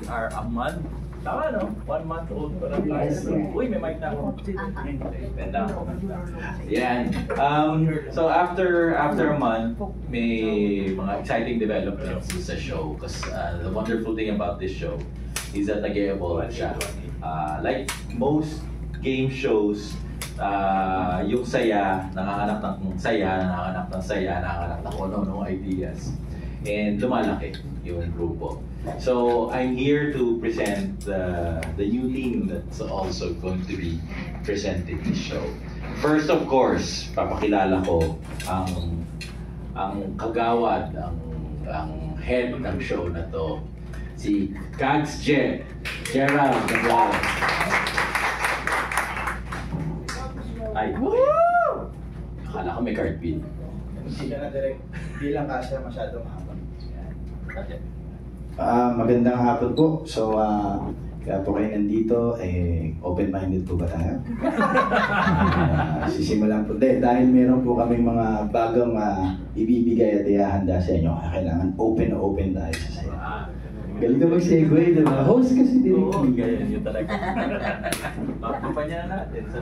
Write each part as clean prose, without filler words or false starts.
are a month. Tama, no? 1 month old pa lang tayo. Yes. Uy, may mic na ako. Benda ako. Yan. So after a month, may mga exciting developments sa show. Because the wonderful thing about this show is that nag-evolve siya. Like most game shows, yung saya, nanganganak ng saya, nanganganak ng ano ideas. And lumalaki yung grupo. So I'm here to present the new team that's also going to be presenting this show. First, of course, papakilala ko ang kagawad, ang head ng show na to, si Kags J. Gerald Gablao. Ay, akala ko may card pin. Hindi ka na direct, bilang kasya masyadong mahaba. Magandang hapon po. So, kaya po kayo nandito, open-minded po ba tayo? Sisimulan po. Dahil meron po kami mga bagong ibibigay at ihahanda sa inyo. Kailangan open tayo sa sayo. Galing na mag-segue, diba? Host kasi din. Oo, ganyan yun talaga. Makampanya natin sa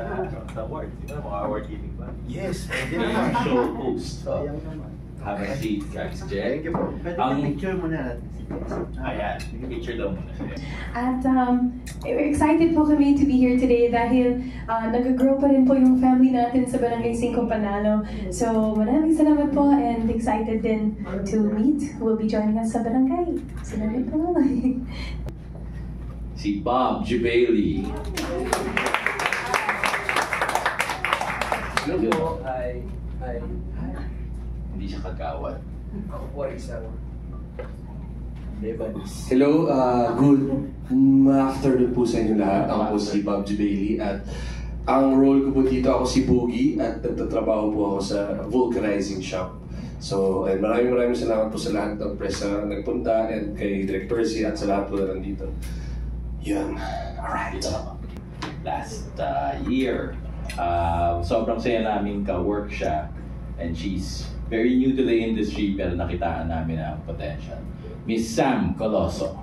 awards. Di ba? Mga award-giving ba? Yes, Game show host. sayang naman. Have a seat, Kags J. Thank you po. Pwede Ang picture muna natin. ayan, picture daw muna siya. At excited po kami to be here today dahil nag-grow pa rin po yung family natin sa Barangay 5 Panalo. So maraming salamat po and excited din to meet who will be joining us sa barangay. Salamat po. Si Bob J. Bailey. Hello po, hi. Hindi siya kagawad. Ako po ay isang Lebanese. Hello, good afternoon po sa inyo lahat. Ako po si Bob J. Bailey at ang role ko po dito, ako si Boogie at nagtatrabaho po ako sa vulcanizing shop. So, maraming salamat po sa lahat ng press na nagpunta and kay Direk Percy at sa lahat po na nandito. Yan. Alright. Last year, sobrang saya namin ka-work siya and she's very new to the industry pero nakitaan namin ang potential. Miss Sam Coloso.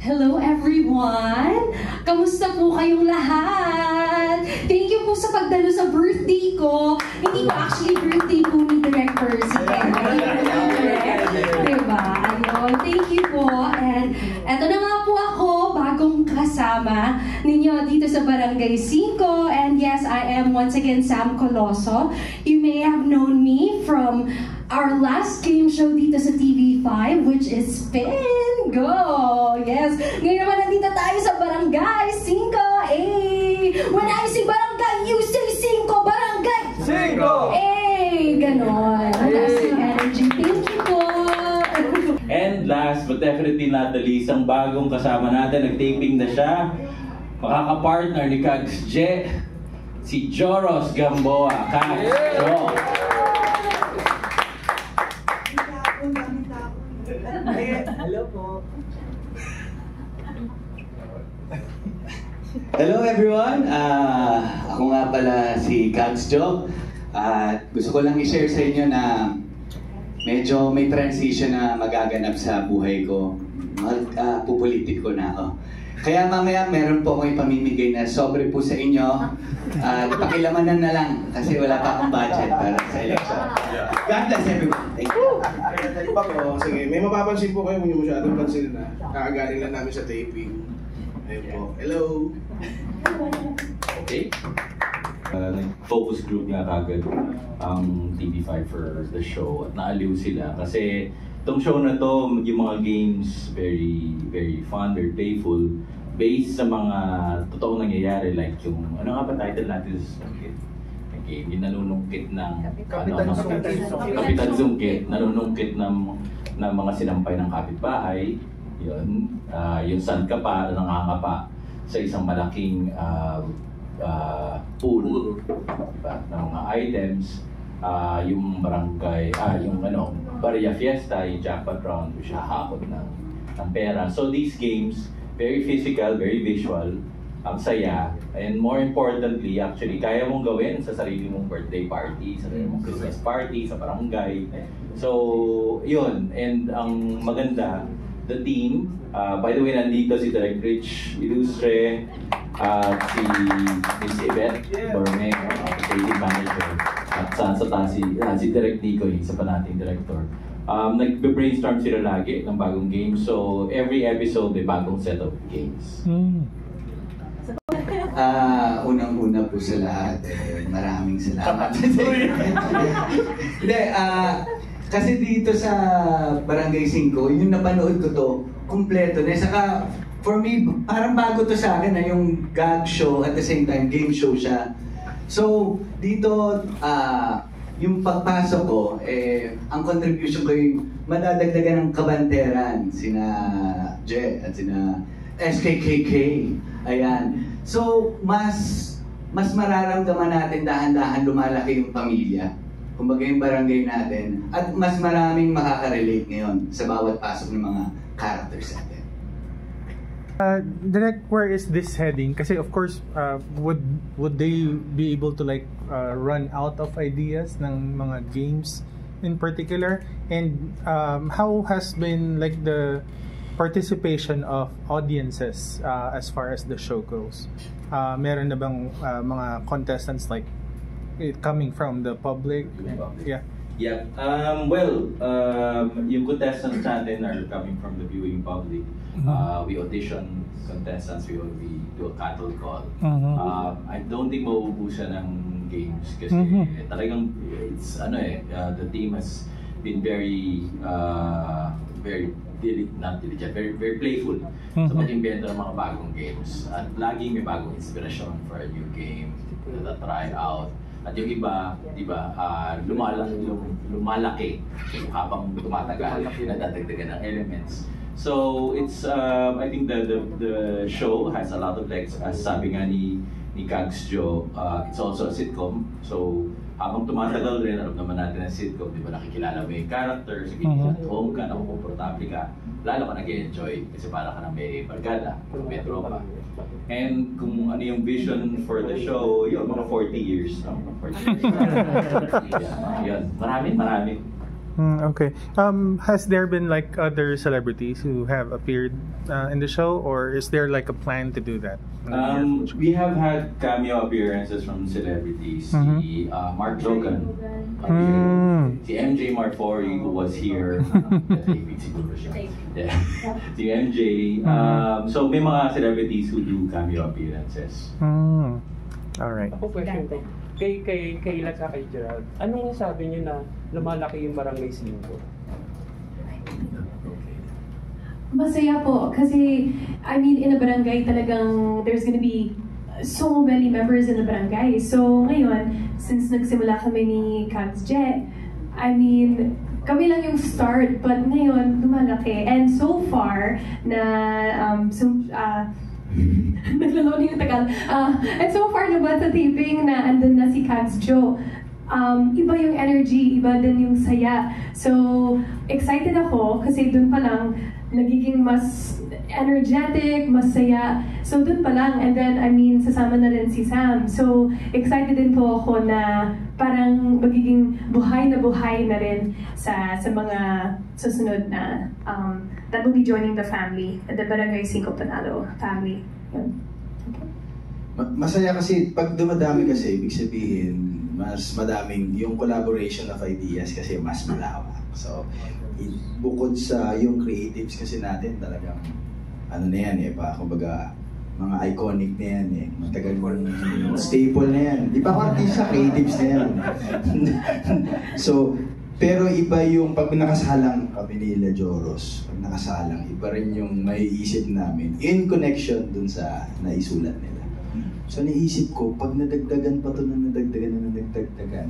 Hello everyone! Kamusta po kayong lahat? Thank you po sa pagdalo sa birthday ko. Hindi pa actually birthday po ni Direk Percy. Diba? Ayun. Thank you po. And eto na nga po ako, bagong kasama ninyo dito sa Barangay 5. And yes, I am once again Sam Coloso. You may have known me from our last game show dito sa TV5, which is Spin Go! Yes! Ngayon naman nandito tayo sa Barangay 5. When I say barangay, you say 5! Barangay! 5! Ganon. That's the energy. Thank you po! And last but definitely not the least, ang bagong kasama natin, nag-taping na siya. Makaka-partner ni Kags J, si Joros Gamboa. Kags, Jo. Hello po. Hello everyone! Ako nga pala si Kags Jo. Gusto ko lang i-share sa inyo na medyo may transition na magaganap sa buhay ko. Pupolitiko na ako. Kaya mamaya meron po akong ipamimigay na sobre po sa inyo. Pakilamanan na lang kasi wala pa akong budget para sa election. God bless everyone. Thank you. Iba po, sige. May mapapansin po kayo kung yung masyadong pansin na kakagaling lang namin sa taping. Ayun po. Hello! Okay. Focus group nga kagad ang TV5 for the show at naaliw sila kasi itong show na to, yung mga games very fun, very playful based sa mga totoong nangyayari like yung ano nga ba title natin sa game, yung nanunungkit ng Kapitan Zungkit, nanunungkit ng mga sinampay ng kapitbahay, yun, yung saan ka pa, nangangapa sa isang malaking pool diba, ng mga items, yung barangay, yung Barya Fiesta, yung jackpot round, which hahakot ng pera. So these games, very physical, very visual, ang saya, and more importantly, actually, kaya mong gawin sa sarili mong birthday party, sa sarili mong Christmas party, sa barangay. So, yun. And ang maganda, the team, by the way, nandito si Direct Rich Ilustre, si Miss Yvette Borme, creative manager, at sa taas si Direct Nico, isa pa nating director. Nagbe-brainstorm sila lagi ng bagong games. So, every episode may bagong set of games. Unang-una po sa lahat, maraming salamat. Hindi, kasi dito sa Barangay 5, yung napanood ko to, kumpleto na. Saka, for me, parang bago to sa akin na yung gag show at the same time, game show siya. So, dito, yung pagpasok ko, ang contribution ko yung madadagdagan ng kabanteran, sina Je at sina SKKK. Ayan. So, mas mararamdaman natin dahan-dahan lumalaki yung pamilya. Kumbaga yung barangay natin. At mas maraming makaka-relate ngayon sa bawat pasok ng mga characters natin. Direct, where is this heading? Kasi of course, would they be able to like run out of ideas ng mga games in particular? And how has been like the participation of audiences as far as the show goes? Meron na bang mga contestants like coming from the public? Yeah. Yeah. Yung contestants natin are coming from the viewing public. We audition contestants, we do a cattle call. I don't think mauubusan ng games kasi talagang it's the team has been very playful sa pag-invento ng mga bagong games. At laging may bagong inspirasyon for a new game na try out. At yung iba, di ba, lumalaki habang tumatagal, nadadagdagan ng elements. So it's I think the show has a lot of legs. As sabi nga ni Kags Joe, it's also a sitcom. So habang tumatagal rin, alam naman natin ang sitcom, di ba, nakikilala mo yung character, sige, at home ka, nakukomportable ka, lalo ka nag-enjoy kasi para ka na may barkada, may tropa. And kung ano yung vision for the show, yun, mga 40 years. No? 40 years. Yun, marami. Okay. Has there been like other celebrities who have appeared in the show, or is there like a plan to do that? We have had cameo appearances from celebrities. Si Mark Logan, si MJ Marfori, who was here. Yeah. Si MJ. So may mga celebrities who do cameo appearances. Alright. Ako question ko. Kay Lats at kay Gerald, anong sabi niyo na lumalaki yung Barangay 5? Masaya po kasi I mean in a barangay talagang there's gonna be so many members in the barangay. So ngayon, since nagsimula kami ni Kags Jet, I mean kami lang yung start, but ngayon lumalaki. And so far na naglalawin yung tagal. And so far naman sa taping na andun na si Kags Joe, iba yung energy, iba din yung saya. So, excited ako kasi dun pa lang nagiging mas energetic, mas saya. So, dun pa lang. And then, I mean, sasama na rin si Sam. So, excited din po ako na parang magiging buhay na rin sa mga susunod na that will be joining the family, the Barangay 5 Panalo family. Yun. Masaya kasi pag dumadami kasi, ibig sabihin, mas madaming yung collaboration of ideas kasi mas malawak. So, bukod sa yung creatives kasi natin talagang ano na yan kumbaga mga iconic na yan matagal mo staple na yan. Di ba artista, creatives na yan. So, pero iba yung pag nakasalang kami nila Joros, pag nakasalang, iba rin yung maiisip namin in connection dun sa naisulat nila. So naisip ko, pag nadagdagan pa ito na nadagdagan,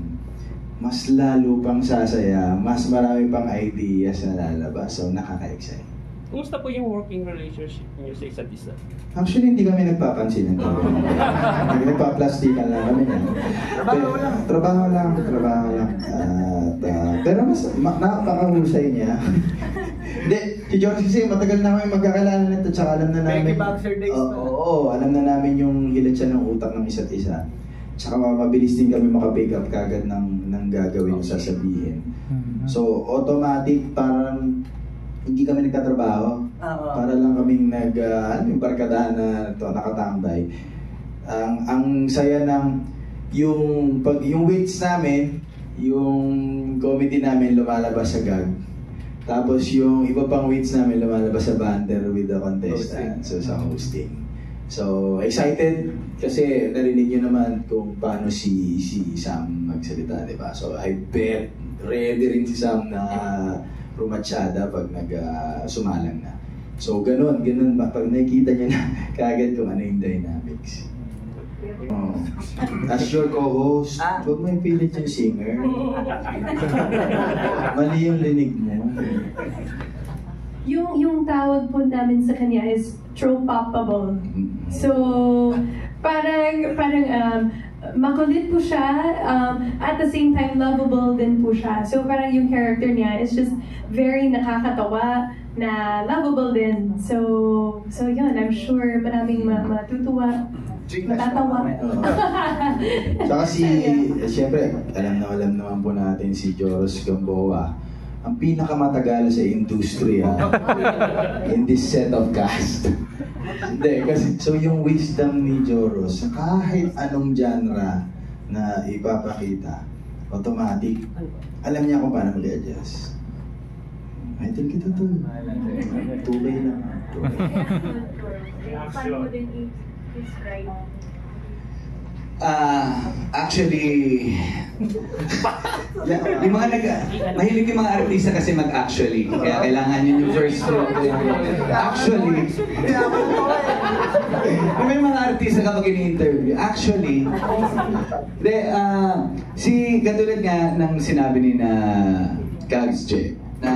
mas lalo pang sasaya, mas marami pang ideas na lalabas. So nakaka-excite. Kumusta po yung working relationship niyo sa isa't isa? Actually, hindi kami nagpapansin. Nagpa-plastikan lang kami. Trabaho lang. Pero mas napakahusay niya. Hindi, si George kasi matagal na kami magkakalala nito tsaka alam na namin. Oo, alam na namin yung hilat siya ng utak ng isa't isa. Tsaka mabilis din kami maka-pick up kagad ng gagawin o sasabihin. So, automatic, parang hindi kami nagtatrabaho. Para lang kaming yung barkadahan na nakatambay. Ang saya ng yung weights namin, yung comedy namin lumalabas sa gag. Tapos yung iba pang weights namin lumalabas sa banter with the contestants, so sa hosting. So, excited kasi narinig nyo naman kung paano si Sam magsalita, di ba? So, I bet ready rin si Sam na rumatsyada pag sumalang na. So, ganun ba? Pag nakikita nyo na kaagad kung ano yung dynamics. As your co-host, huwag mo ipilit yung singer. Mali yung linig mo. Yung tawag po namin sa kanya is tropoppable. So, parang makulit po siya, at the same time lovable din po siya. So parang yung character niya is just very nakakatawa na lovable din. So yun, I'm sure maraming matutuwa, matatawa. Saka siyempre, alam naman po natin si Joros Gamboa, ang pinakamatagal sa industriya in this set of cast. Hindi, kasi so yung wisdom ni Joros, kahit anong genre na ipapakita, automatic, alam niya kung paano mag-adjust. I think ito to. Tubay lang. Paano mo din i-describe? Actually, yung mga mahilig yung mga artista kasi mag-actually. Kaya kailangan yun yung first stroke. Actually, may mga artista kapag ini-interview. Actually, katulad nga ng sinabi ni na Gags J, na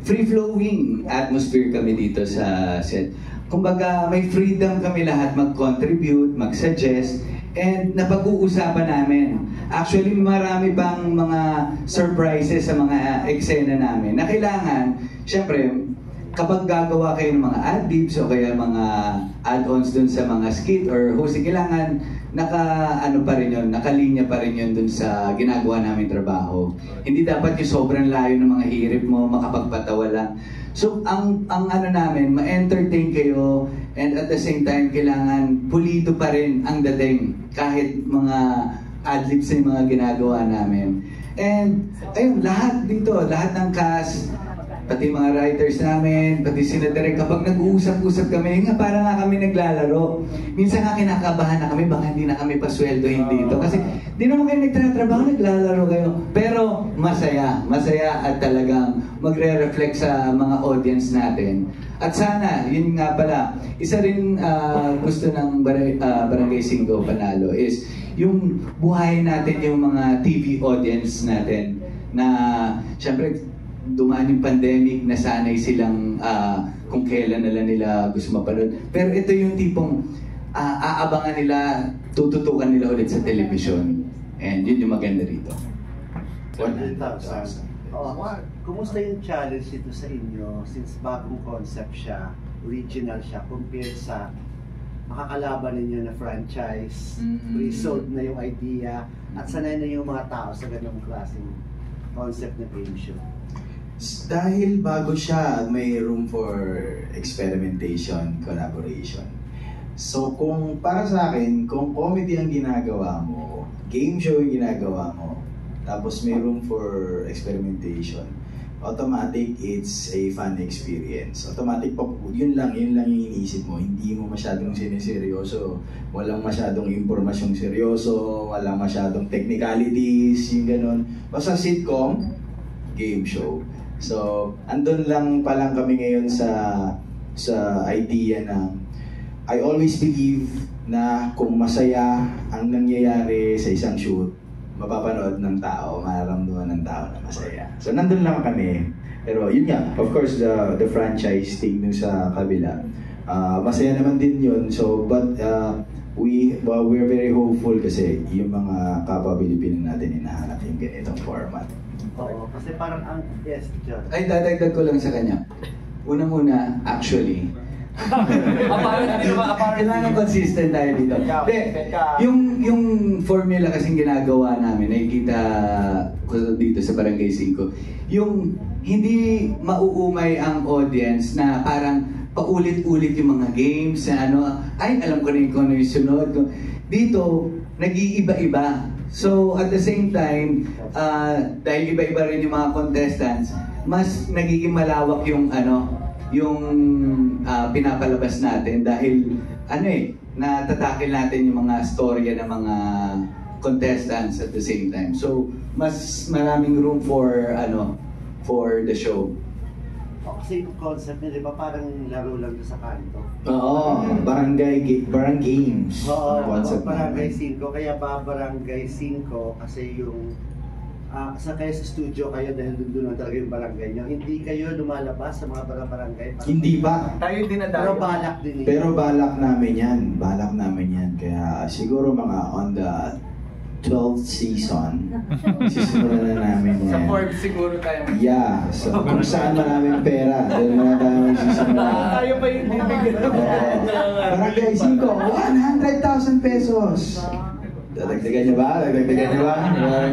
free-flowing atmosphere kami dito sa set. Kumbaga, may freedom kami lahat mag-contribute, mag-suggest, and napag-uusapan namin. Actually, marami pang mga surprises sa mga eksena namin na kailangan, syempre, kapag gagawa kayo ng mga ad-libs o kaya mga add-ons dun sa mga skit or hosting, kailangan nakalinya pa rin yun dun sa ginagawa namin trabaho. Hindi dapat yung sobrang layo ng mga hirip mo, makapagpatawa lang. So, ang namin, ma-entertain kayo, and at the same time, kailangan pulido pa rin ang dating kahit mga ad-libs na mga ginagawa namin. And, ayun, lahat dito, lahat ng cast, pati mga writers namin, pati sila direct, kapag nag-uusap-usap kami, para nga kami naglalaro. Minsan nga kinakabahan na kami, baka hindi na kami pasweldohin dito. Kasi di naman kayo nagtatrabaho, naglalaro kayo. Pero masaya at talagang magre-reflect sa mga audience natin. At sana, yun nga pala, isa rin gusto ng Barangay 5 Panalo is yung buhayin natin yung mga TV audience natin na syempre dumaan yung pandemic, nasanay silang kung kailan nila gusto mapanood. Pero ito yung tipong aabangan nila, tututukan nila ulit sa television. And yun yung maganda rito. 100,000. Kumusta yung challenge dito sa inyo since bagong concept siya, original siya, compared sa makakalaban ninyo na franchise, resold na yung idea, at sanay na yung mga tao sa ganong klaseng concept na game show? Dahil bago siya, may room for experimentation, collaboration. So kung para sa akin, kung comedy ang ginagawa mo, game show yung ginagawa mo, tapos may room for experimentation, automatic it's a fun experience. Automatic yun lang yung iniisip mo, hindi mo masyadong siniseryoso, walang masyadong impormasyong seryoso, walang masyadong technicalities, yung ganun. Basta sitcom, game show. So, andun lang pa lang kami ngayon sa idea na I always believe na kung masaya ang nangyayari sa isang shoot, mapapanood ng tao, mararamdaman ng tao na masaya. So, nandun lang kami. Pero yun nga, of course, the franchise thing nung sa kabila. Masaya naman din yun. So, but we're very hopeful kasi yung mga kapwa Pilipino natin hinahanap yung ganitong format. Oo, kasi parang yes, John. Ay, dadagdag ko lang sa kanya. Unang-una, actually, Kailangan consistent tayo dito. Hindi, yung formula kasing ginagawa namin, nakikita ko dito sa Barangay 5, yung hindi mauumay ang audience na parang paulit-ulit yung mga games na ano, ay alam ko na kung ano yung sunod. Dito, nag-iiba-iba. So at the same time, dahil iba-iba rin yung mga contestants, mas nagiging malawak yung pinapalabas natin dahil natatakil natin yung mga storya ng mga contestants at the same time. So mas maraming room for the show. Kasi yung concept niya, di ba parang laro lang sa kanto? Oo, barangay games. Oo, Concept Barangay namin. 5. Kaya ba Barangay 5? Kasi yung sa kayo sa studio kayo dahil doon talaga yung barangay nyo. Hindi kayo lumalabas sa mga barangay? Hindi ba? Tayo dinadayo. Pero balak din yun. Pero balak namin yan. Kaya siguro mga on the 12th season, sisimulan na namin yan. Sa Forbes siguro tayo. Yeah, so kung saan maraming pera, dahil na tayo magsisimula. Tayo pa yung bibigyan. Barangay 5, 100,000 pesos. Dadagdagan niyo ba?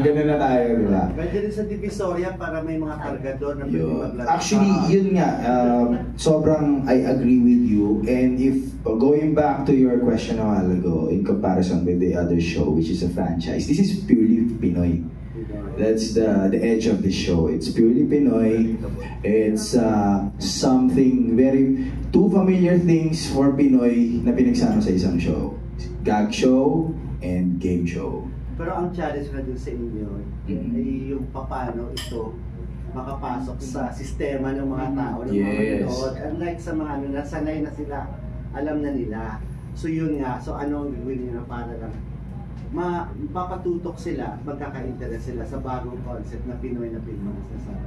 Ganun na tayo, di ba? Pwede rin sa Divisoria para may mga kargador na pwede maglaro. Actually, yun nga, sobrang I agree with you. And if going back to your question a while ago, in comparison with the other show, which is a franchise, this is purely Pinoy. That's the edge of the show. It's purely Pinoy. It's something two familiar things for Pinoy na pinagsama sa isang show. Gag show and game show. Pero ang challenge na dun sa inyo ay yung paano ito makapasok sa sistema ng mga tao, ng mga manood. Unlike sa mga nasanay na sila, alam na nila. So yun nga, so ano ang gagawin nyo para lang mapapatutok sila, magkaka-interest sila sa bagong concept na Pinoy na sasabi.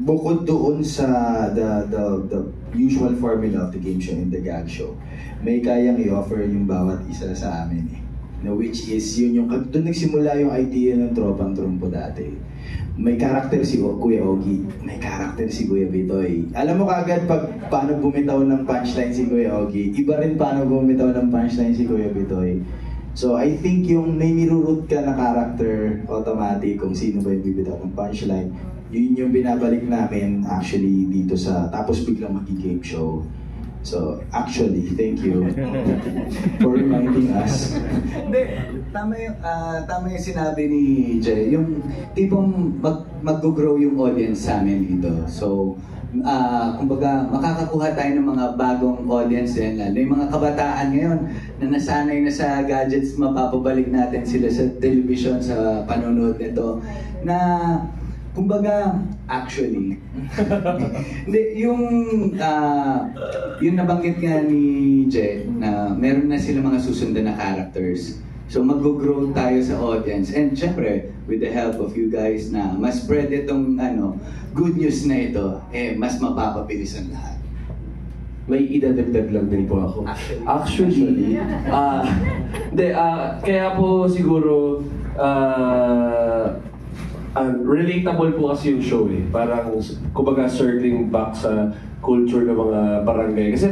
Bukod doon sa the usual formula of the game show and the gag show, may kayang i-offer yung bawat isa sa amin which is yun yung doon nagsimula yung idea ng Tropang Trumpo dati. May karakter si Kuya Ogie, may karakter si Kuya Bitoy. Alam mo kagad paano bumitaw ng punchline si Kuya Ogie, iba rin paano bumitaw ng punchline si Kuya Bitoy. So I think yung may nirurut ka na karakter, automatic kung sino ba yung bibitaw ng punchline, yun yung binabalik namin actually dito tapos biglang mag-game show. So, actually, thank you for reminding us. Hindi, tama yung sinabi ni Jay. Yung tipong mag-grow yung audience sa amin dito. So, kumbaga, makakakuha tayo ng mga bagong audience din. Yung mga kabataan ngayon na nasanay na sa gadgets, mapapabalik natin sila sa television, sa panonood nito. Na kumbaga, actually, hindi, yung nabanggit nga ni Jet na meron na sila mga susundan na characters. So mag-grow tayo sa audience. And syempre, with the help of you guys na mas spread itong good news na ito, mas mapapabilis ang lahat. May idadagdag lang din po ako. Actually, kaya po siguro relatable po kasi yung show Parang, kumbaga, circling back sa culture ng mga barangay. Kasi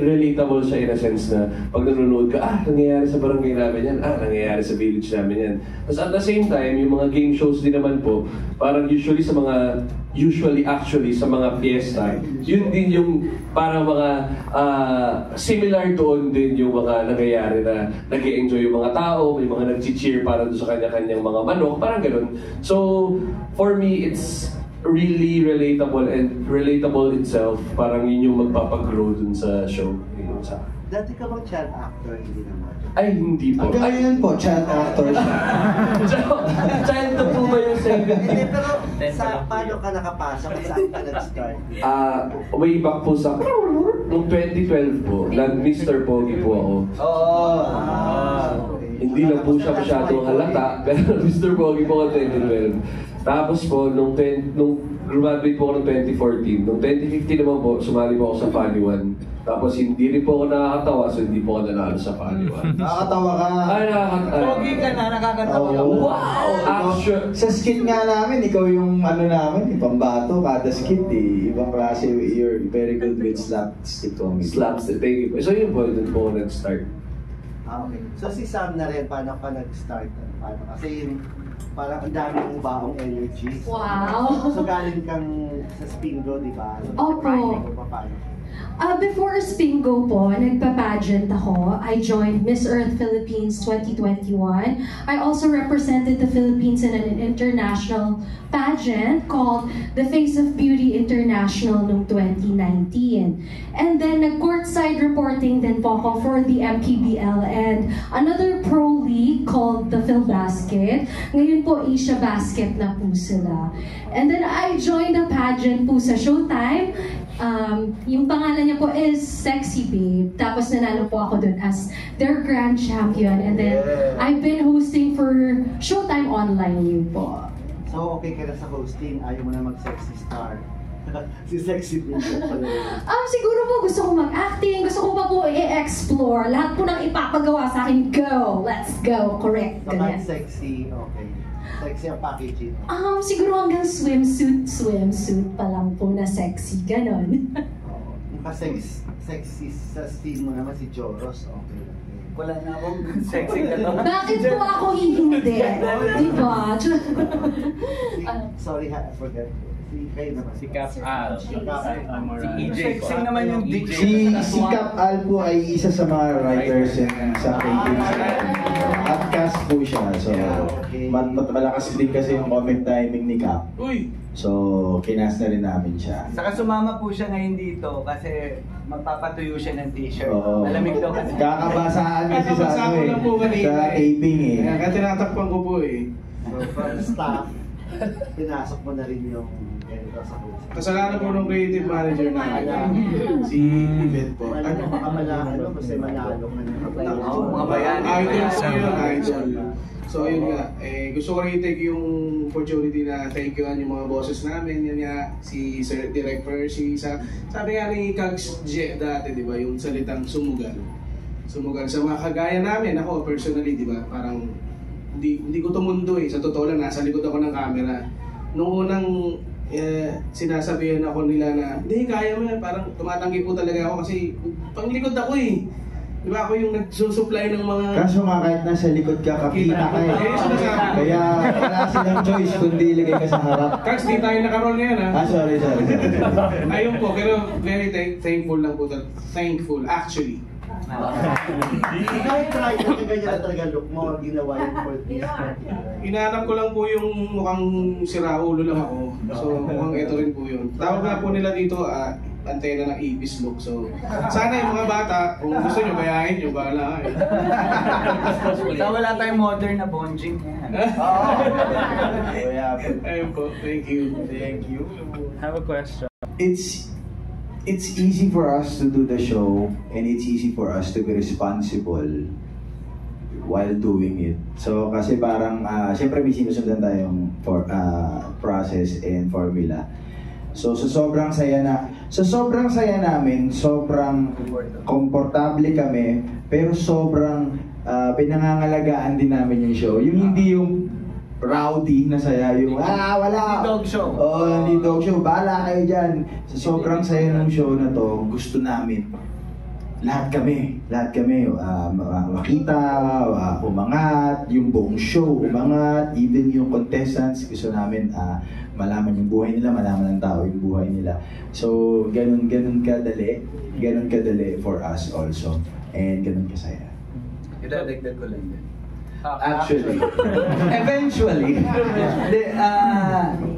relatable siya in a sense na pag nanonood ka, nangyayari sa barangay namin yan, nangyayari sa village namin yan. Tapos at the same time, yung mga game shows din naman po, parang usually sa mga fiesta, yun din yung parang mga similar doon din yung mga nangyayari na nag-e-enjoy yung mga tao, may mga nag-cheer para doon sa kanya-kanyang mga manok, parang ganun. So, for me, it's really relatable itself. Parang yun yung magpapagrow dun sa show. Dati ka bang child actor? Hindi naman. Ay, hindi po. Ganyan po, child actor siya. Child na po ba yung second? Hindi, pero paano ka nakapasok at saan ka nag-start? Way back po sa noong 2012 po, nag-Mr. Pogi po ako. hindi lang po siya masyadong halata, pero Mr. Pogi po ako 2012. Tapos po, nung graduate po ako noong 2014, noong 2015 naman po, sumali po ako sa Funny One. Tapos hindi rin po ako nakakatawa, so hindi po ako nanalo sa Funny One. Nakakatawa ka. Ay, nakakatawa. Pogi ka na, nakakatawa ka. Oo. Wow! Action! Sa skit nga namin, ikaw yung namin, pambato, kada skit eh. Ibang klase, you're very good with slapstick comedy. Slapstick, thank you po. So yun po, doon po ako nag-start. Okay. So si Sam na rin, paano ka nag-start? Paano? Kasi parang ang dami mong baong energy. Wow! So galing kang sa Spingo, di ba? Opo. Paano? Before Spingo po, nagpa-pageant ako. I joined Miss Earth Philippines 2021. I also represented the Philippines in an international pageant called The Face of Beauty International noong 2019. And then nag-courtside reporting din po ako for the MPBL and another pro league called the PhilBasket. Ngayon po Asia Basket na po sila. And then I joined a pageant po sa Showtime. Yung pangalan niya po is Sexy Babe. Tapos nanalo po ako dun as their grand champion. And then I've been hosting for Showtime Online yun po. So okay ka na sa hosting, ayaw mo na mag-sexy star. Si Sexy Babe pala. Siguro po gusto ko mag-acting, gusto ko pa po i-explore. Lahat po nang ipapagawa sa akin, go! Let's go! Correct. So Ganyan. sexy, okay. Sexy ang packaging. Siguro hanggang swimsuit pa lang po na sexy, ganon. Yung sexy sa scene mo naman si Joros, okay. Wala na akong sexy ka to. Bakit po ako hindi? Diba? Sorry ha, I forgot. Si kayo naman. Si Cap Al. Si Cap Al. Si EJ. Sexy naman yung DJ. Si Cap Al po ay isa sa mga writers sa taping at cast po siya. So, malakas din kasi yung comic timing ni Cap. So, kinas na rin namin siya. Saka sumama po siya ngayon dito kasi magpapatuyo siya ng t-shirt. Oo. Malamig daw kasi. Kakabasaan kasi sa sa taping eh. Kaya tinatakpan ko po eh. So, from staff, pinasok mo na rin yung ganito sa hosting. Kasalanan po ng creative manager na si Yvette po. Baka kasi manalo ka na. Mga bayan. Idol po yun, idol. So yun nga, gusto ko rin i-take yung opportunity na thank you yung mga bosses namin. Yan nga, si Sir Direk Percy. Sabi nga ni Kags J dati, di ba, yung salitang sumugal. Sumugal sa mga kagaya namin, ako personally, di ba, parang hindi ko tumundo eh. Sa totoo lang, nasa likod ako ng camera. Noong unang sinasabihan ako nila na, hindi, kaya mo yan. Parang tumatanggi po talaga ako kasi panglikod ako eh. Di ba ako yung nagsusupply ng mga... Kaso nga kahit nasa likod ka, kakita ka eh. Kaya wala silang choice kundi ilagay ka sa harap. Kags, di tayo nakaroll ngayon ha. Sorry. Ayun po, pero very thankful lang po. Thankful, actually. Kahit try na ganyan na talaga look mo, ginawa yung for this. Inaanap ko lang po yung mukhang siraulo lang ako. So mukhang ito rin po yun. Tawag nga po nila dito, antena ng Ibis look. So sana yung mga bata, kung gusto nyo, bayahin nyo, bahala eh. So wala tayong modern na bonjing yan. Ayun po, thank you. Have a question. It's easy for us to do the show and it's easy for us to be responsible while doing it. So kasi parang syempre may sinusundan tayong process and formula. So sa sobrang saya namin, sobrang komportable kami, pero sobrang pinangangalagaan din namin yung show. Yung hindi yung rowdy na saya, yung wala. Hindi dog show. Hindi dog show. Bahala kayo dyan. Sa sobrang saya ng show na to, gusto namin lahat kami makita, umangat, yung buong show umangat, even yung contestants, gusto namin malaman yung buhay nila, malaman ng tao yung buhay nila. So, ganun kadali for us also. And ganun kasaya. Idadagdag ko lang din. Actually. Eventually.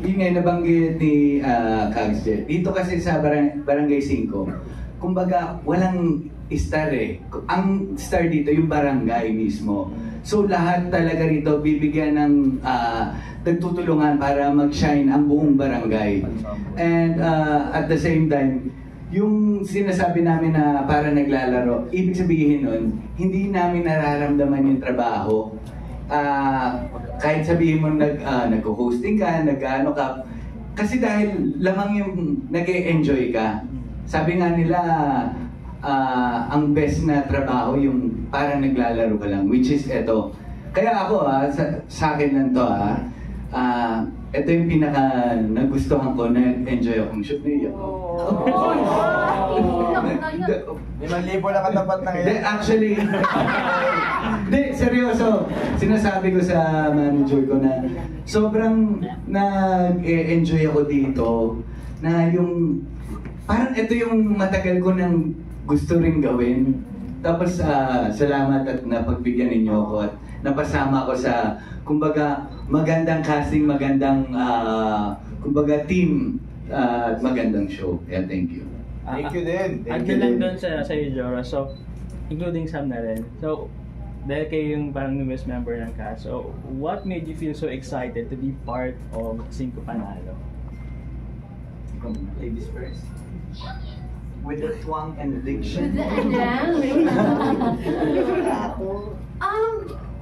Yun nga nabanggit ni Kags J. Dito kasi sa Barangay 5, kumbaga walang star eh. Ang star dito yung barangay mismo. So lahat talaga rito bibigyan ng nagtutulungan para mag-shine ang buong barangay. And at the same time, yung sinasabi namin na para naglalaro, ibig sabihin nun, hindi namin nararamdaman yung trabaho. Kahit sabihin mo nag-hosting ka, nag-ano ka, kasi dahil lamang yung nag-e-enjoy ka. Sabi nga nila, ang best na trabaho yung parang naglalaro ka lang, which is eto. Kaya ako sa akin lang to ito yung pinaka nagustuhan ko, na-enjoy akong shoot niyo. May malibo na katapat na ngayon. Actually, hindi, seryoso. Sinasabi ko sa manager ko na sobrang nag-enjoy ako dito na yung parang ito yung matagal ko nang gusto rin gawin. Tapos salamat at napagbigyan ninyo ako at napasama ko sa kumbaga magandang casting, magandang kumbaga team at magandang show. Yeah, thank you. Thank you din. Thank you lang doon sa iyo, Jora. So, including Sam na rin. So, dahil kayo yung parang newest member ng cast, so what made you feel so excited to be part of Cinco Panalo? Ladies first. With the twang and diction.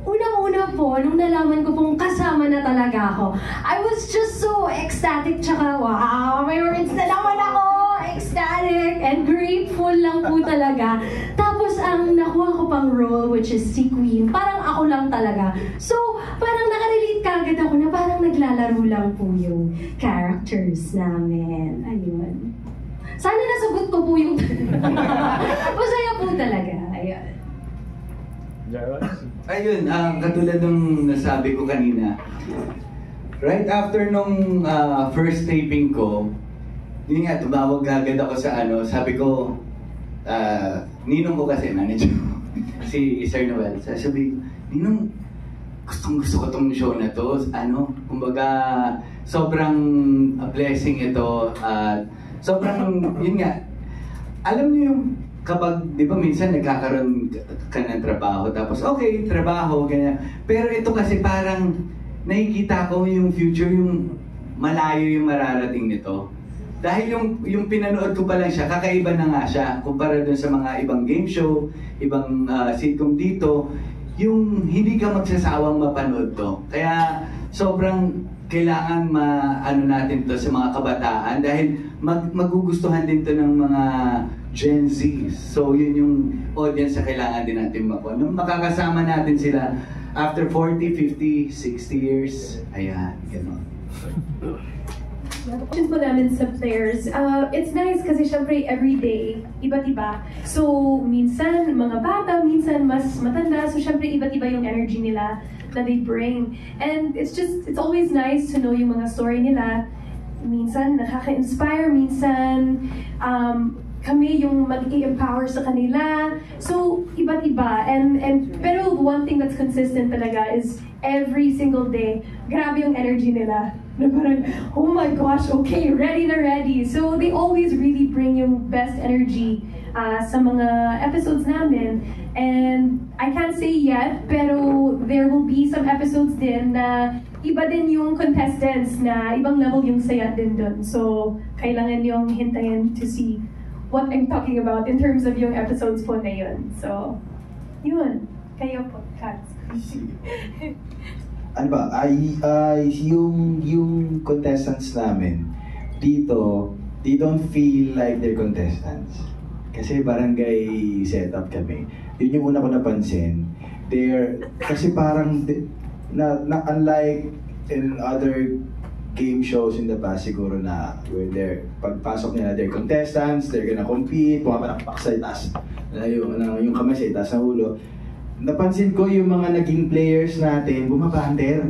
Unang-una po, nung nalaman ko pong kasama na talaga ako, I was just so ecstatic, tsaka wow, may words na naman ako! Ecstatic and grateful lang po talaga. Tapos ang nakuha ko pang role, which is si Queen, parang ako lang talaga. So, parang nakarelate kagad ako na parang naglalaro lang po yung characters namin. Ayun. Sana nasagot ko po yung masaya po talaga. Ayun. Ayun, katulad nung nasabi ko kanina, right after nung first taping ko, yun nga, tumawag agad ako sa sabi ko, ninong ko kasi, manager si Sir Noel, sabi, ninong, gustong-gusto ko tong show na to, kumbaga, sobrang blessing ito, sobrang, yun nga, alam niyo yung, kapag, di ba minsan nagkakaroon ka ng trabaho, tapos okay, trabaho, ganyan. Pero ito kasi parang nakikita ko yung future, yung malayo yung mararating nito. Dahil yung pinanood ko pa lang siya, kakaiba na nga siya, kumpara dun sa mga ibang game show, ibang sitcom dito, yung hindi ka magsasawang mapanood to. Kaya sobrang kailangan natin to sa mga kabataan dahil magugustuhan din to ng mga Gen Z. So yun yung audience na kailangan din natin makuha. Nung makakasama natin sila after 40, 50, 60 years, ayan, gano'n. Question po namin sa players, it's nice kasi syempre everyday, iba't iba. So, minsan mga bata, minsan mas matanda. So, syempre iba't iba yung energy nila na they bring. And it's always nice to know yung mga story nila. Minsan nakaka-inspire, minsan kami yung mag-i-empower sa kanila. So, iba't iba. Pero one thing that's consistent talaga is every single day, grabe yung energy nila. Na parang, oh my gosh, okay, ready na ready. So, they always really bring yung best energy sa mga episodes namin. And I can't say yet, pero there will be some episodes din na iba din yung contestants na ibang level yung saya din dun. So, kailangan yung hintayin to see what I'm talking about in terms of yung episodes po na yun. So, yun. Kayo po, Cats. Ano ba? Yung contestants namin, dito, they don't feel like they're contestants. Kasi barangay setup kami. Yun yung una ko napansin. Kasi parang, unlike in other game shows in the past siguro na where pagpasok nila, they're contestants, they're gonna compete, pumapanak sa itaas, yung kamay sa itaas ng ulo. Napansin ko yung mga naging players natin, bumabanter.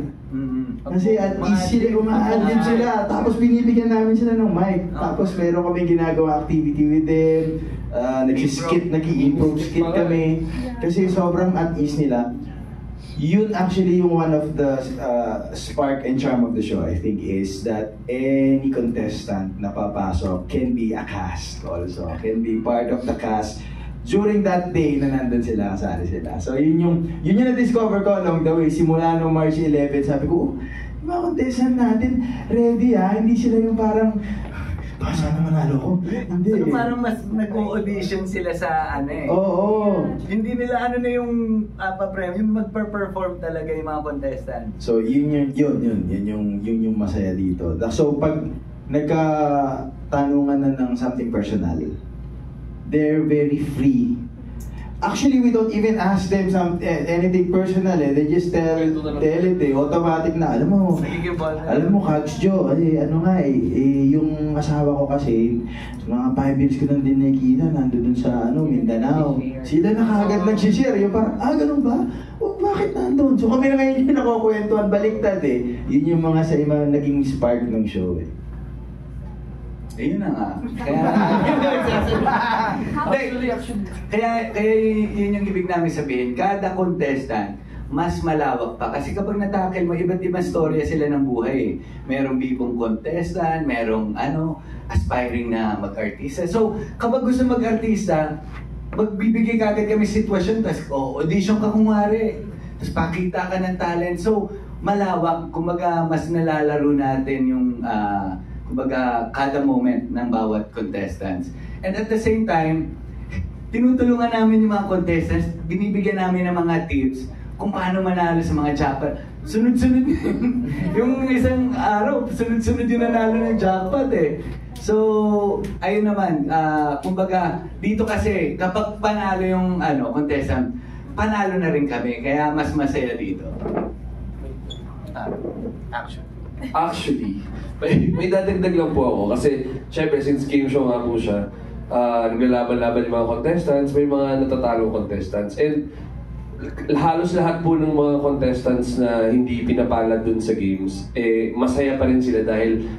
Kasi at least sila, umaan sila, tapos binibigyan namin sila ng mic. Tapos meron kami ginagawa activity with them, nag-skit, nag-i-improve skit kami. Kasi sobrang at ease nila. Yun actually yung one of the spark and charm of the show, I think, is that any contestant na papasok can be a cast also, can be part of the cast during that day na nandun sila, kasali sila. So yun yung na-discover ko along the way, simula nung March 11, sabi ko, mga contestant natin, ready hindi sila yung parang sana manalo ko. Hindi. So parang mas nag-audition sila sa ano eh. Oo. Hindi nila ano na yung pa-prem, yung mag-perform talaga yung mga contestant. So yun yung masaya dito. So pag nagkatanungan na ng something personal, they're very free. Actually, we don't even ask them anything personal eh. They just tell it eh. Automatic na. Alam mo, Coach Joe, ano nga yung asawa ko kasi, mga 5 years ko nang din nakikita, nandun sa Mindanao. Sila na kagad nagsishare. Yung parang, ganun ba? Oh, bakit nandun? So kami na ngayon yung nakukwentuhan, baliktad eh. Yun yung mga sa mga naging spark ng show eh. Ayun na nga. Kaya yun yung ibig namin sabihin. Kada contestant, mas malawak pa. Kasi kapag natakil mo, iba't ibang storya sila ng buhay eh. Merong bibong contestant, merong aspiring na mag-artista. So, kapag gusto mag-artista, magbibigay kagad kami sitwasyon, tapos audition ka kumari, tapos pakita ka ng talent. So, malawak. Kumbaga, mas nalalaro natin yung kumbaga, kada moment ng bawat contestants. And at the same time, tinutulungan namin yung mga contestants, binibigyan namin ng mga tips kung paano manalo sa mga jackpot. Sunod-sunod yung isang araw, sunod-sunod yung nanalo ng jackpot eh. So, ayun naman, kumbaga, dito kasi, kapag panalo yung contestant, panalo na rin kami, kaya mas masaya dito. Actually, may dadagdag lang po ako kasi syempre since game show nga po siya, naglalaban-laban yung mga contestants, may mga natatalong contestants, and halos lahat po ng mga contestants na hindi pinapalad dun sa games, masaya pa rin sila dahil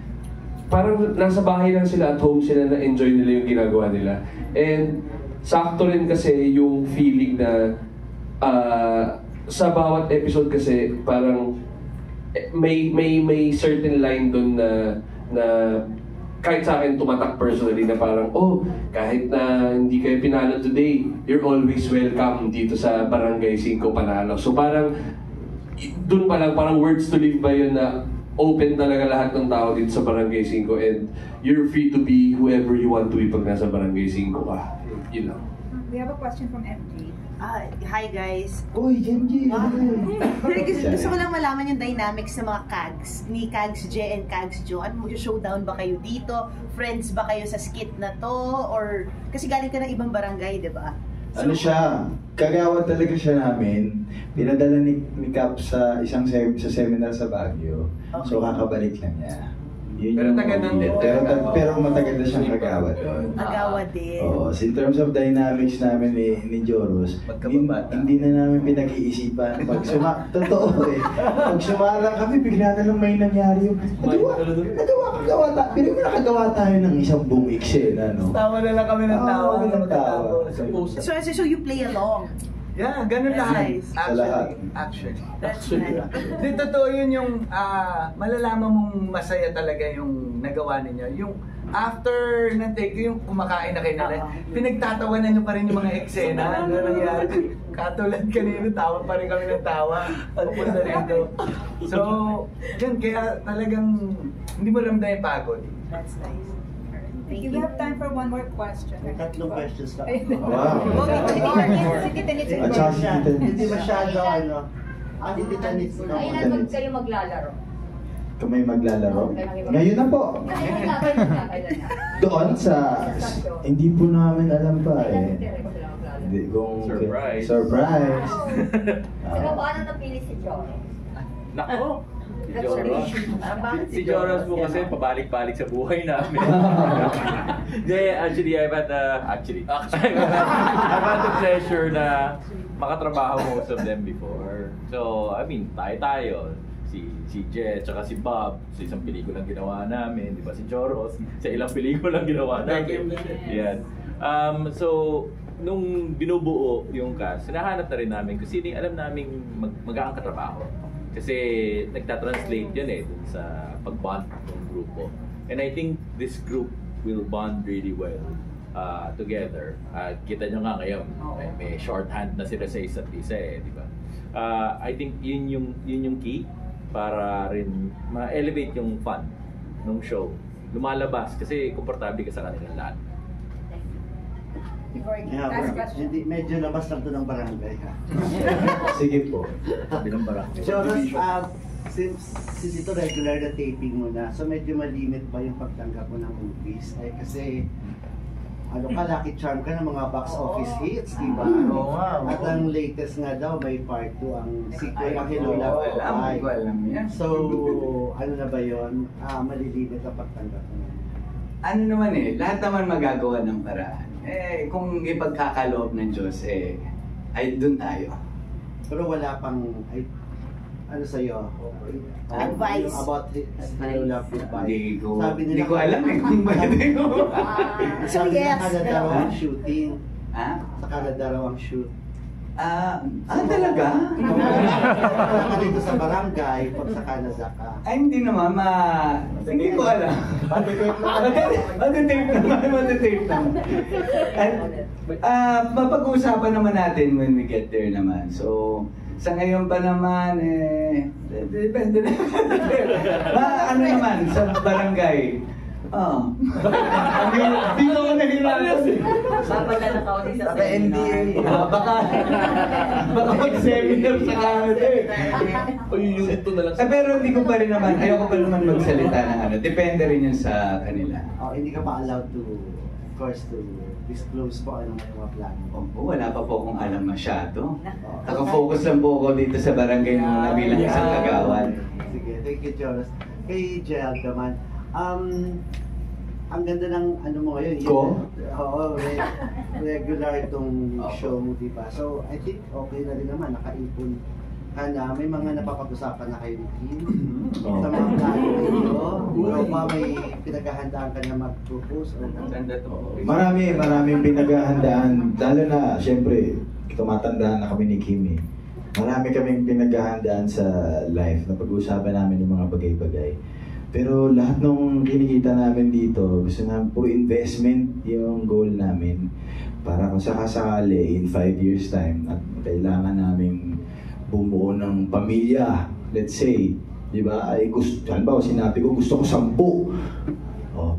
parang nasa bahay lang sila, at home sila, na enjoy nila yung ginagawa nila. And sakto rin kasi yung feeling na sa bawat episode kasi parang may certain line doon na kahit sa akin tumatak personally na parang, kahit na hindi kayo pinalo today, you're always welcome dito sa Barangay 5 Panalo. So parang doon pa lang, parang words to live by yun, na open talaga lahat ng tao dito sa Barangay 5 and you're free to be whoever you want to be pag nasa Barangay 5 ka. Yun lang. We have a question from MJ. Hi guys. Uy, Genji! Gusto ko lang malaman yung dynamics ng mga Kags, ni Kags J and Kags Jo. Ano, mag-showdown ba kayo dito? Friends ba kayo sa skit na to? Or, kasi galing ka ng ibang barangay, di ba? Ano siya, kagawad talaga siya namin. Pinadala ni Cap sa isang sa seminar sa Baguio. Okay. So kakabalik lang niya. Yun pero taga nun din. Pero matagal na siyang kagawad doon. Kagawad din. Oo. So in terms of dynamics namin ni Joros, hindi na namin pinag-iisipan. Totoo eh. Pag sumalang kami, bigla na lang may nangyari yung nakagawa tayo ng isang buong eksena, no? Tawa na lang kami ng tawa. So you play along? Yeah, ganun lahat. Nice. Actually. That's nice. Di totoo yun yung malalaman mong masaya talaga yung nagawa ninyo. Yung after ng take, yung kumakain na kayo na pinagtatawanan nyo pa rin yung mga eksena. Ano nangyari? Katulad kanina, tawa pa rin kami ng tawa. Pupunta rito. So, yun, kaya talagang hindi mo ramdam yung pagod. That's nice. We have time for one more question. Tatlong questions na. Wow. Hindi masyado hindi tanit. Kailan kayo maglalaro? Kami maglalaro? Ngayon na po. Doon sa... Hindi po namin alam pa eh. Surprise. Surprise. Saka paano napili si John? Nako! Si Joros po kasi pabalik-balik sa buhay namin. Actually, I've had the pleasure na makatrabaho most of them before. So, I mean, tayo. Si Jet, tsaka si Bob, sa isang pelikulang ginawa namin, di ba? Si Joros, sa ilang pelikulang ginawa namin. Yan. So, nung binubuo yung cast, sinahanap na rin namin kung sino yung alam namin mag-aangkatrabaho. Kasi nagta-translate yun dun sa pag-bond ng grupo. And I think this group will bond really well together. Kita nyo nga ngayon, may shorthand na sila sa isa't isa di ba? I think yun yung key para rin ma-elevate yung fun ng show. lumalabas kasi komportable ka sa kanilang lahat. Last question. Hindi, medyo labas lang to ng barangay ha. Sige po. Bilang barangay. Jonas, since ito regular na taping mo na, so medyo malimit ba yung pagtanggap mo ng movies? Ay kasi, ano ka, lucky charm ka ng mga box office hits, di ba? At ang latest nga daw, may part 2 ang sequel ng Hello Love Goodbye. So, ano na ba yun? Malilimit ang pagtanggap mo. Ano naman lahat naman magagawa ng paraan. Kung ipagkakaloob ng Diyos, ay dun tayo. Pero wala pang, ano sa'yo? Advice. About Hello Love Goodbye. Hindi ko alam kung pwede ko. Sabi yes. Sa Canada raw ang shooting. Ha? Sa Canada raw ang shoot. Talaga? Wala ka dito sa barangay pag sa Canada ka. Ay, hindi naman. Hindi ko alam. Matitape naman. Mapag-uusapan naman natin when we get there naman. So, sa ngayon pa naman, depende na. Ano naman, sa barangay. Dito ko nahirapan. Papadala ka ulit sa NDA. Baka mag-seminar sa Canada Yung ito na lang. Pero hindi ko pa rin naman, ayoko pa naman magsalita ng ano. Depende rin yun sa kanila. Hindi ka pa allowed to, of course, to disclose po ano yung mga plano. Wala pa po akong alam masyado. Nakafocus lang po ako dito sa barangay muna bilang isang kagawad. Sige, thank you, Jonas. Kay Gerald naman, ang ganda ng ano mo ngayon. Oo, regular itong show mo, diba? So, I think okay na rin naman, nakaipon ka na. May mga napapag-usapan na kayo ni Kim sa mga plano ninyo. Ikaw ba may pinaghahandaan ka na mag-propose? Maraming pinaghahandaan. Lalo na, syempre, tumatandaan na kami ni Kim eh. Marami kaming pinaghahandaan sa life na pag-uusapan namin yung mga bagay-bagay. Pero lahat ng kinikita namin dito, gusto namin puro investment yung goal namin. Para kung sakasakali, in 5 years time, at kailangan namin bumuo ng pamilya, let's say, di ba? Ay gusto, halimbawa sinabi ko, gusto ko 10.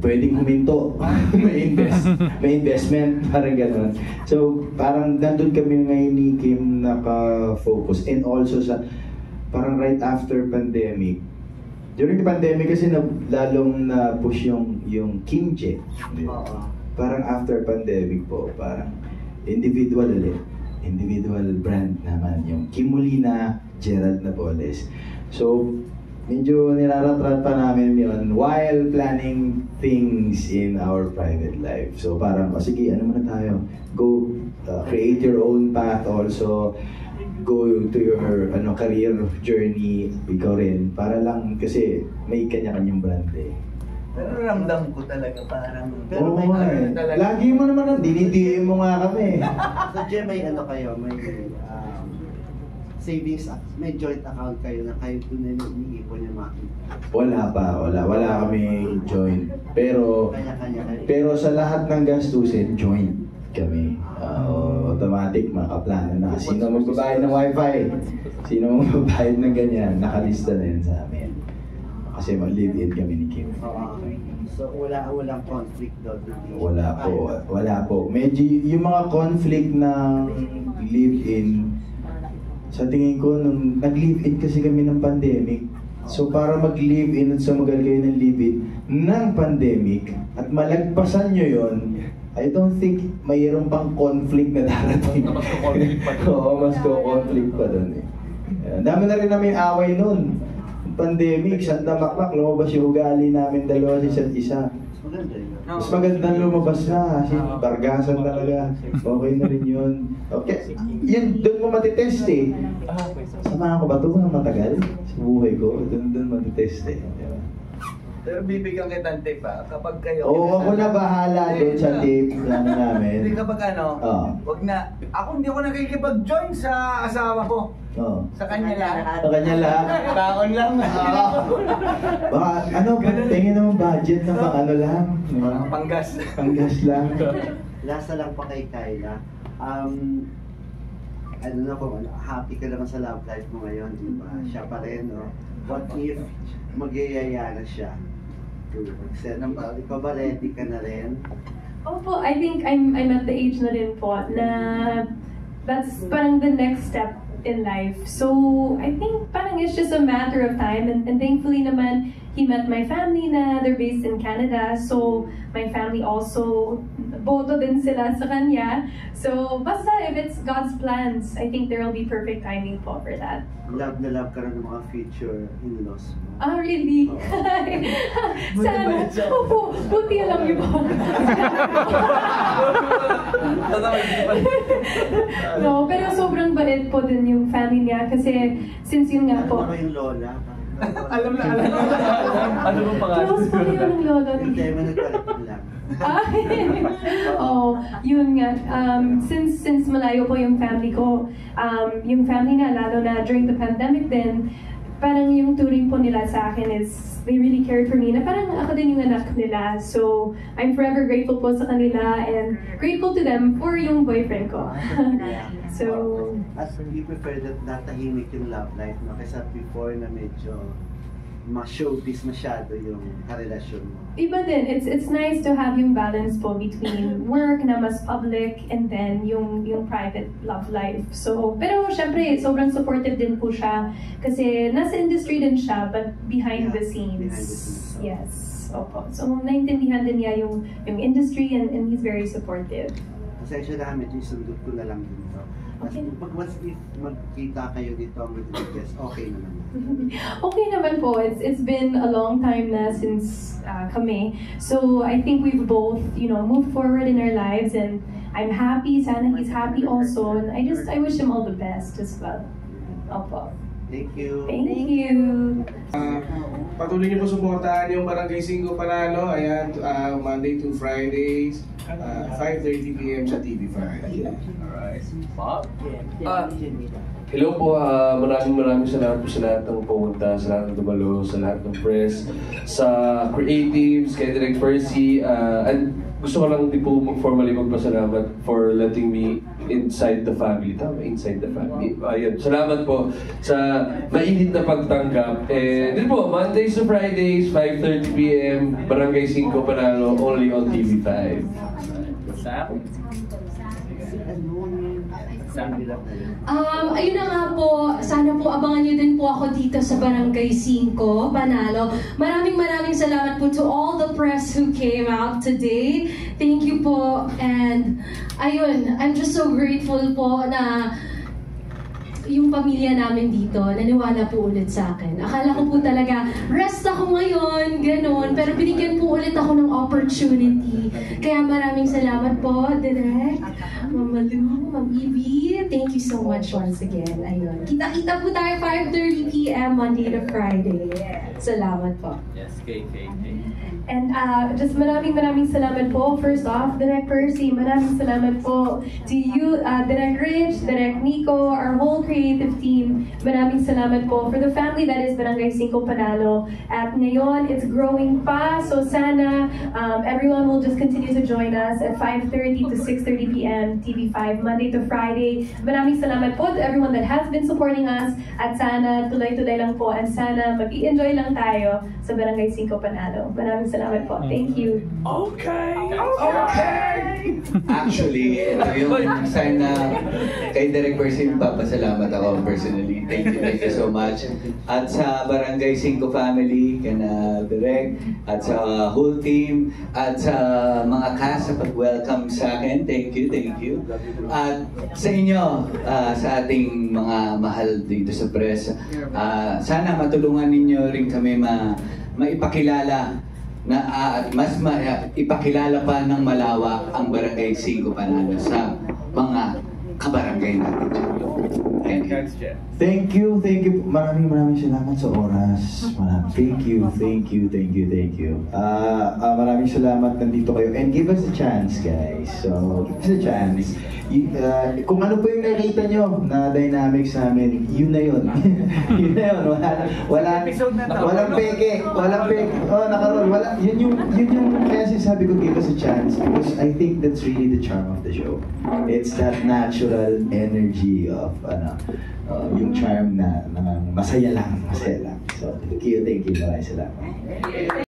Pwedeng huminto. may investment, parang gano'n. So, parang nandun kami ngayon ni Kim naka-focus. And also sa, parang right after pandemic, during the pandemic kasi lalong na-push yung Kimje. Parang after pandemic po, parang individual brand naman, yung Kim Molina, Gerald Napoles. So, medyo niraratrat pa namin yun while planning things in our private life. So parang, sige, ano muna tayo? Go create your own path also. Go to your career journey, ikaw rin. Para lang, kasi may kanya-kanyang brand eh. Pero ramdam ko talaga parang... Pero may talaga. Lagi mo naman, dinidiin mo nga kami. So, Jem, may kayo, may savings, may joint account kayo na kayo doon na iniipon yung makita? Wala kami joint. Pero sa lahat ng gastusin, joint kami. Automatic, makaplano na. Sino magbabayad ng wifi? Sino magbabayad ng ganyan? Nakalista na yun sa amin. Kasi mag-live-in kami ni Kim. So walang conflict doon? Wala po. Medyo yung mga conflict ng live-in, sa tingin ko, nung nag-live-in kasi kami ng pandemic, so para mag-live-in at sumagal kayo ng live-in ng pandemic at malagpasan nyo yon, I don't think mayroon pang conflict na darating. Oo, mas conflict pa doon eh. Dami na rin namin away noon. Pandemic, Santa Makmak, lumabas yung ugali namin dalawa sa isa't isa. Mas magandang lumabas na, kasi bargasan talaga. Okay na rin yun. Okay, yun, doon mo matitest eh. Samahan ko ba ito na matagal sa buhay ko? Doon matitest eh. Pero bibigyan kita ng tip kapag kayo... ako na bahala doon sa tip namin. Hindi kapag wag na... Ako hindi ako nakikipag-join sa asawa ko. Sa kanya lang. Sa kanya lang? Taon lang. Baka, tingin naman budget na pang lang? Panggas. Panggas lang. Last na lang pa kay Kyla. Happy ka naman sa love life mo ngayon, di ba? Siya pa rin, no? What if magyayaya na siya? to extend? Ikaw ba ready ka na rin? Opo, I think I'm at the age na rin po na that's parang the next step in life. So I think parang it's just a matter of time, and thankfully naman he met my family na they're based in Canada, so my family also boto din sila sa kanya. So basta if it's God's plans, I think there will be perfect timing po for that. Love na love ka rin ng mga future in-laws mo. Ah, really? Sana. Opo, buti alam niyo po. No, pero sobrang bait po din yung family niya kasi since yun nga po. Ano yung lola? Alam na. Ano bang pangalan? Close po yun ng lola. Hindi, may nagkarating lang. Oh, yun nga. Since malayo po yung family ko, yung family na, lalo na during the pandemic din, parang yung turing po nila sa akin is they really cared for me na parang ako din yung anak nila. So, I'm forever grateful po sa kanila and grateful to them for yung boyfriend ko. So, as you prefer that natahimik yung love life, no? Kaysa before na medyo ma-showbiz masyado yung karelasyon mo. Iba din. It's nice to have yung balance po between work na mas public and then yung private love life. So, pero syempre, sobrang supportive din po siya kasi nasa industry din siya but behind the scenes. Yes. Opo. So, naintindihan din niya yung industry and he's very supportive. Pasensya na medyo sundot ko na lang dito. Okay. Once if magkita kayo dito ang guest, okay naman. Okay naman po. It's been a long time na since kami. So I think we've both, moved forward in our lives and I'm happy. Sana he's happy also. And I wish him all the best as well. Opo. Thank you. Thank you. Patuloy niyo po suportahan yung Barangay 5 Panalo. Ayan, Monday to Fridays, 5:30 PM sa TV5. Alright. Bob? Hello po, maraming salamat po sa lahat ng pumunta, sa lahat ng dumalo, sa lahat ng press, sa creatives, kay Direk Percy, and gusto ko lang din po formally magpasalamat for letting me inside the family. Tama, inside the family. Ayun, salamat po sa mainit na pagtanggap. Din po, Mondays to Fridays, 5:30 PM, Barangay 5 Panalo, only on TV5. Ayun na nga po, sana po abangan nyo din po ako dito sa Barangay 5, Panalo. Maraming salamat po to all the press who came out today. Thank you po. And ayun, I'm just so grateful po na yung pamilya namin dito, naniwala po ulit sa akin. Akala ko po talaga, rest ako ngayon, ganun. Pero binigyan po ulit ako ng opportunity. Kaya maraming salamat po, Direk, Ma'am Malu, Ma'am Evie. Thank you so much once again. Ayun. Kita-kita po tayo 5:30 PM Monday to Friday. Salamat po. Yes, KK. And just maraming salamat po. First off, Direk Percy, maraming salamat po to you, Direk Rich, Direk Nico, our whole creative team. Maraming salamat po for the family that is Barangay 5 Panalo. At ngayon, it's growing pa. So sana everyone will just continue to join us at 5:30 to 6:30 PM, TV5, Monday to Friday. Maraming salamat po to everyone that has been supporting us. At sana tuloy-tuloy lang po. And sana mag-i-enjoy lang tayo sa Barangay 5 Panalo. Maraming salamat po. Thank you. Okay. Actually, ito yung sign na kay Direk Percy, papasalamat ako personally. Thank you so much. At sa Barangay 5 family, kana Direk, at sa whole team, at sa mga cast sa pag-welcome sa akin, thank you. At sa inyo, sa ating mga mahal dito sa press, sana matulungan ninyo rin kami maipakilala na ipakilala pa ng malawak ang Barangay 5 Panalo sa mga kabarangay natin. Thank you. Maraming salamat sa oras. Thank you. Maraming salamat nandito kayo. And give us a chance, guys. So, give us a chance. Kung ano po yung nakita nyo na dynamics namin, yun na yun. Yun na yun. Walang peke. Oh, nakaroon. Yun yung kaya sinasabi ko, give us a chance. Because I think that's really the charm of the show. It's that natural energy of yung charm na masaya lang. So, thank you. Maraming salamat.